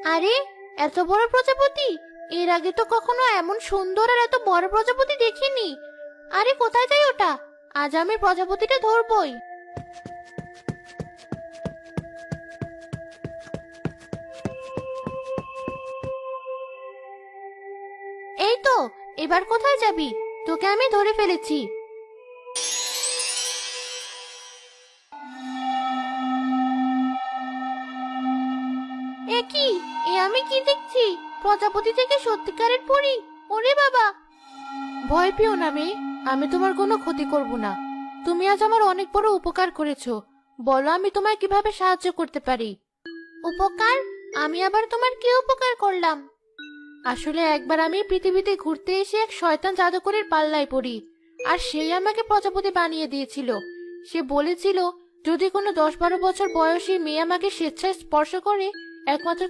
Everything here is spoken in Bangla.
আরে, এত বড় প্রজাপতি! এর আগে তো কখনো এমন সুন্দর আর এত বড় প্রজাপতি দেখিনি। আরে, কোথায় যায় ওটা? আজ আমি প্রজাপতিটা ধরবই। এই তো, এবার কোথায় যাবি? তোকে আমি ধরে ফেলেছি। এ কি? এ আমি কি দেখছি? প্রজাপতি থেকে সত্যিকারের পরী! ওরে বাবা! ভয় পেও না মেয়ে, আমি তোমার কোনো ক্ষতি করব না। তুমি আজ আমার অনেক বড় উপকার করেছো। বলো, আমি তোমায় কিভাবে সাহায্য করতে পারি? উপকার? আমি আবার তোমার কি উপকার করলাম? আসলে একবার আমি পৃথিবীতে ঘুরতে এসে এক শয়তান জাদুকরের পাল্লায় পড়ি। আর সেই আমাকে প্রজাপতি বানিয়ে দিয়েছিল। সে বলেছিল, যদি কোনো 10-12 বছর বয়সী মেয়ে আমাকে স্বেচ্ছায় স্পর্শ করে, একমাত্র